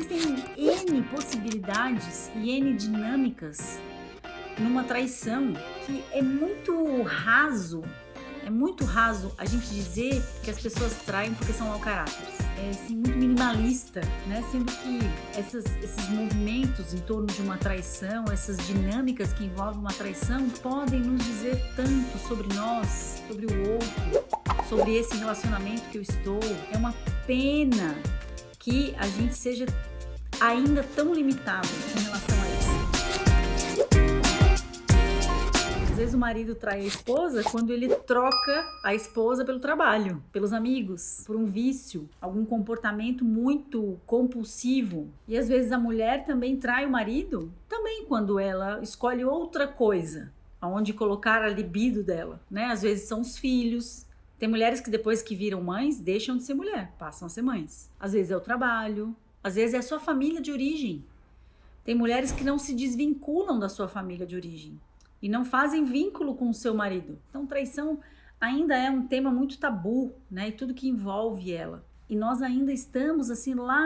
existem N possibilidades e N dinâmicas numa traição que é muito raso a gente dizer que as pessoas traem porque são mau caráteres. É assim, muito minimalista, né? Sendo que esses movimentos em torno de uma traição, essas dinâmicas que envolvem uma traição, podem nos dizer tanto sobre nós, sobre o outro, sobre esse relacionamento que eu estou. É uma pena que a gente seja ainda tão limitado em relação a isso. Às vezes o marido trai a esposa quando ele troca a esposa pelo trabalho, pelos amigos, por um vício, algum comportamento muito compulsivo. E às vezes a mulher também trai o marido, também quando ela escolhe outra coisa, aonde colocar a libido dela, né? Às vezes são os filhos. Tem mulheres que depois que viram mães, deixam de ser mulher, passam a ser mães. Às vezes é o trabalho, às vezes é a sua família de origem. Tem mulheres que não se desvinculam da sua família de origem e não fazem vínculo com o seu marido. Então, traição ainda é um tema muito tabu, né? E tudo que envolve ela. E nós ainda estamos, assim, lá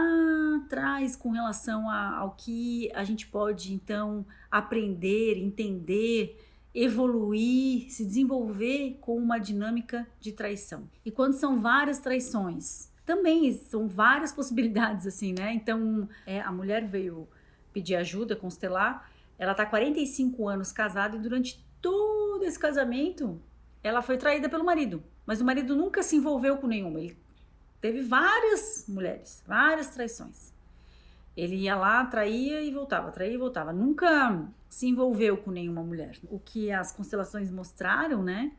atrás com relação ao que a gente pode, então, aprender, entender, evoluir, se desenvolver com uma dinâmica de traição. E quando são várias traições, também são várias possibilidades, assim, né? Então, a mulher veio pedir ajuda, constelar. Ela tá 45 anos casada e durante todo esse casamento ela foi traída pelo marido. Mas o marido nunca se envolveu com nenhuma. Ele teve várias mulheres, várias traições. Ele ia lá, traía e voltava. Nunca se envolveu com nenhuma mulher. O que as constelações mostraram, né?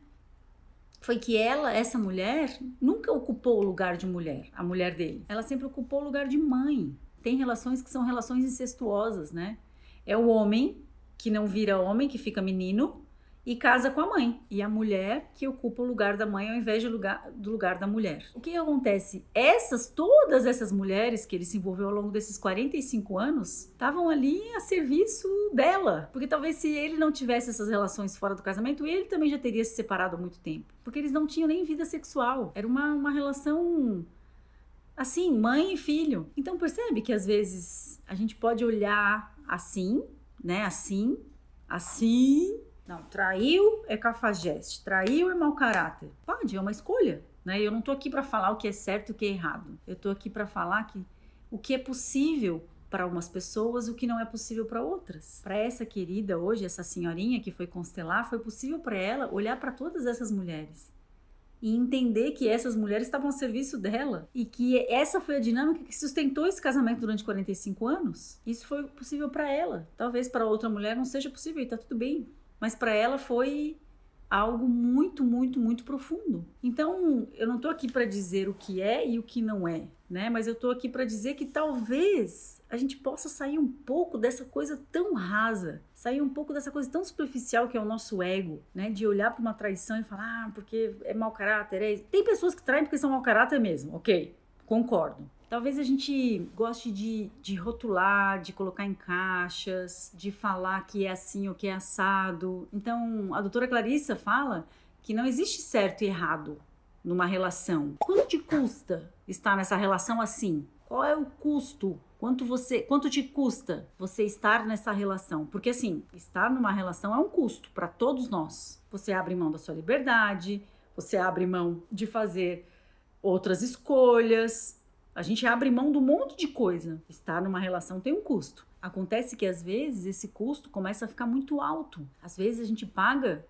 Foi que essa mulher, nunca ocupou o lugar de mulher, a mulher dele. Ela sempre ocupou o lugar de mãe. Tem relações que são relações incestuosas, né? É o homem que não vira homem, que fica menino e casa com a mãe. E a mulher que ocupa o lugar da mãe ao invés do lugar da mulher. O que acontece? Todas essas mulheres que ele se envolveu ao longo desses 45 anos estavam ali a serviço dela. Porque talvez se ele não tivesse essas relações fora do casamento, ele também já teria se separado há muito tempo. Porque eles não tinham nem vida sexual. Era uma relação assim, mãe e filho. Então percebe que às vezes a gente pode olhar assim, né? Assim. Não, traiu é cafajeste, traiu é mau caráter. Pode, é uma escolha, né? Eu não tô aqui para falar o que é certo e o que é errado. Eu tô aqui para falar que o que é possível para umas pessoas, o que não é possível para outras. Para essa querida hoje, essa senhorinha que foi constelar, foi possível para ela olhar para todas essas mulheres e entender que essas mulheres estavam a serviço dela e que essa foi a dinâmica que sustentou esse casamento durante 45 anos. Isso foi possível para ela. Talvez para outra mulher não seja possível e tá tudo bem. Mas para ela foi algo muito, muito, muito profundo. Então, eu não tô aqui para dizer o que é e o que não é, né? Mas eu tô aqui para dizer que talvez a gente possa sair um pouco dessa coisa tão rasa, sair um pouco dessa coisa tão superficial que é o nosso ego, né? De olhar para uma traição e falar, porque é mau caráter. Tem pessoas que traem porque são mau caráter mesmo, ok, concordo. Talvez a gente goste de rotular, de colocar em caixas, de falar que é assim ou que é assado. Então, a doutora Clarissa fala que não existe certo e errado numa relação. Quanto te custa estar nessa relação assim? Qual é o custo? Quanto te custa você estar nessa relação? Porque assim, estar numa relação é um custo para todos nós. Você abre mão da sua liberdade, você abre mão de fazer outras escolhas. A gente abre mão de um monte de coisa. Estar numa relação tem um custo. Acontece que às vezes esse custo começa a ficar muito alto. Às vezes a gente paga,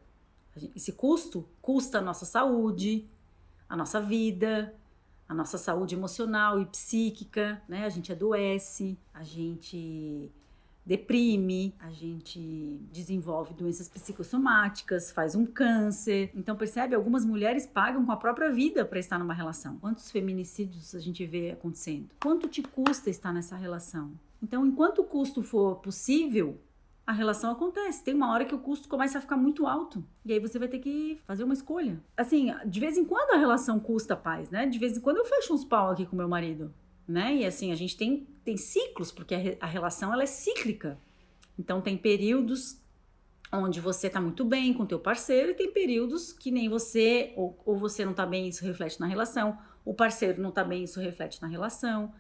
esse custo custa a nossa saúde, a nossa vida, a nossa saúde emocional e psíquica, né? A gente adoece, a gente deprime, a gente desenvolve doenças psicossomáticas, faz um câncer. Então percebe, algumas mulheres pagam com a própria vida para estar numa relação. Quantos feminicídios a gente vê acontecendo? Quanto te custa estar nessa relação? Então, enquanto o custo for possível, a relação acontece. Tem uma hora que o custo começa a ficar muito alto. E aí você vai ter que fazer uma escolha. Assim, de vez em quando a relação custa paz, né? De vez em quando eu fecho uns pau aqui com meu marido, né? E assim, a gente tem ciclos, porque a relação ela é cíclica. Então tem períodos onde você tá muito bem com o teu parceiro e tem períodos que nem você, ou você não tá bem, isso reflete na relação, o parceiro não tá bem, isso reflete na relação.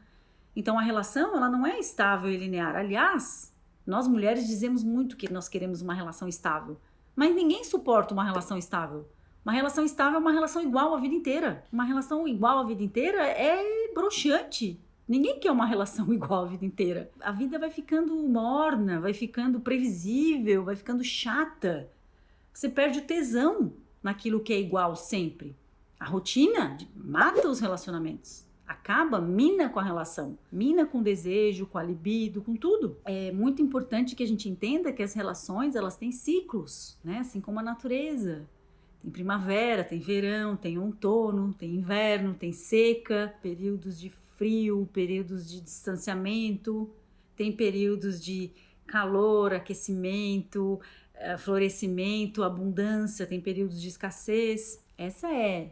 Então a relação, ela não é estável e linear. Aliás, nós mulheres dizemos muito que nós queremos uma relação estável, mas ninguém suporta uma relação estável. Uma relação estável é uma relação igual a vida inteira. Uma relação igual a vida inteira é broxante. Ninguém quer uma relação igual a vida inteira. A vida vai ficando morna, vai ficando previsível, vai ficando chata. Você perde o tesão naquilo que é igual sempre. A rotina mata os relacionamentos. Acaba, mina com a relação. Mina com o desejo, com a libido, com tudo. É muito importante que a gente entenda que as relações, elas têm ciclos, né? Assim como a natureza. Tem primavera, tem verão, tem outono, tem inverno, tem seca, períodos de frio, períodos de distanciamento, tem períodos de calor, aquecimento, florescimento, abundância, tem períodos de escassez. Essa é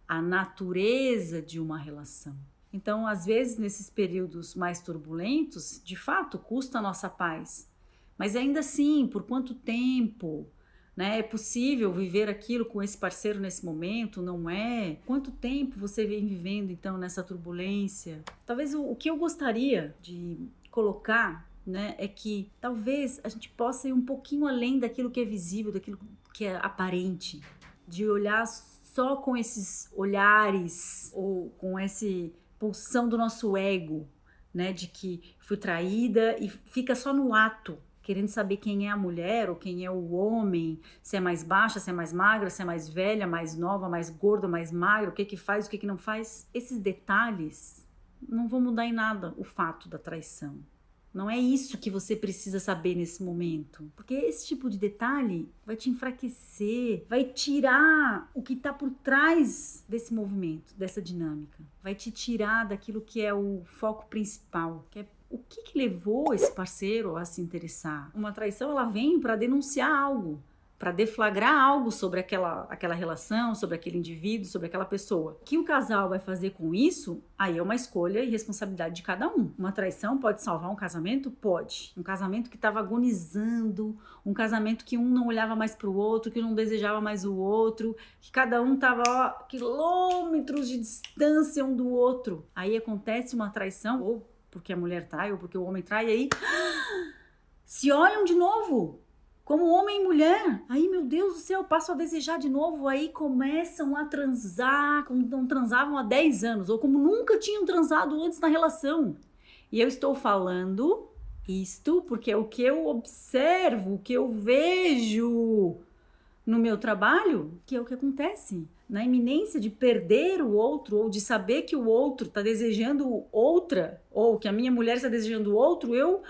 a natureza de uma relação. Então, às vezes, nesses períodos mais turbulentos, de fato, custa a nossa paz. Mas ainda assim, por quanto tempo, né, é possível viver aquilo com esse parceiro nesse momento? Não é? Quanto tempo você vem vivendo, então, nessa turbulência? Talvez o que eu gostaria de colocar, né, é que talvez a gente possa ir um pouquinho além daquilo que é visível, daquilo que é aparente, de olhar só com esses olhares ou com essa pulsão do nosso ego, né, de que fui traída e fica só no ato, querendo saber quem é a mulher ou quem é o homem, se é mais baixa, se é mais magra, se é mais velha, mais nova, mais gorda, mais magra, o que faz, o que não faz. Esses detalhes não vão mudar em nada o fato da traição. Não é isso que você precisa saber nesse momento. Porque esse tipo de detalhe vai te enfraquecer, vai tirar o que está por trás desse movimento, dessa dinâmica. Vai te tirar daquilo que é o foco principal, que é o que levou esse parceiro a se interessar. Uma traição, ela vem para denunciar algo, para deflagrar algo sobre aquela relação, sobre aquele indivíduo, sobre aquela pessoa. O que o casal vai fazer com isso, aí é uma escolha e responsabilidade de cada um. Uma traição pode salvar um casamento? Pode. Um casamento que estava agonizando, um casamento que um não olhava mais para o outro, que não desejava mais o outro, que cada um estava a quilômetros de distância um do outro. Aí acontece uma traição, ou porque a mulher trai, ou porque o homem trai, e aí se olham de novo. Como homem e mulher, aí, meu Deus do céu, passam a desejar de novo, aí começam a transar, como não transavam há 10 anos, ou como nunca tinham transado antes na relação. E eu estou falando isto porque é o que eu observo, o que eu vejo no meu trabalho, que é o que acontece. Na iminência de perder o outro, ou de saber que o outro está desejando outra, ou que a minha mulher está desejando outro, eu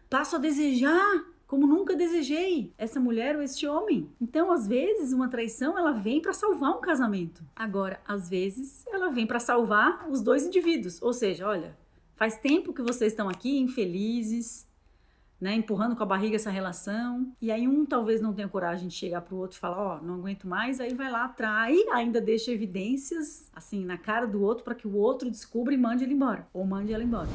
passo a desejar como nunca desejei essa mulher ou este homem. Então, às vezes, uma traição, ela vem para salvar um casamento. Agora, às vezes, ela vem para salvar os dois indivíduos. Ou seja, olha, faz tempo que vocês estão aqui infelizes, né, empurrando com a barriga essa relação. E aí um talvez não tenha coragem de chegar pro outro e falar, ó, não aguento mais. Aí vai lá, trai, ainda deixa evidências, assim, na cara do outro para que o outro descubra e mande ele embora. Ou mande ela embora.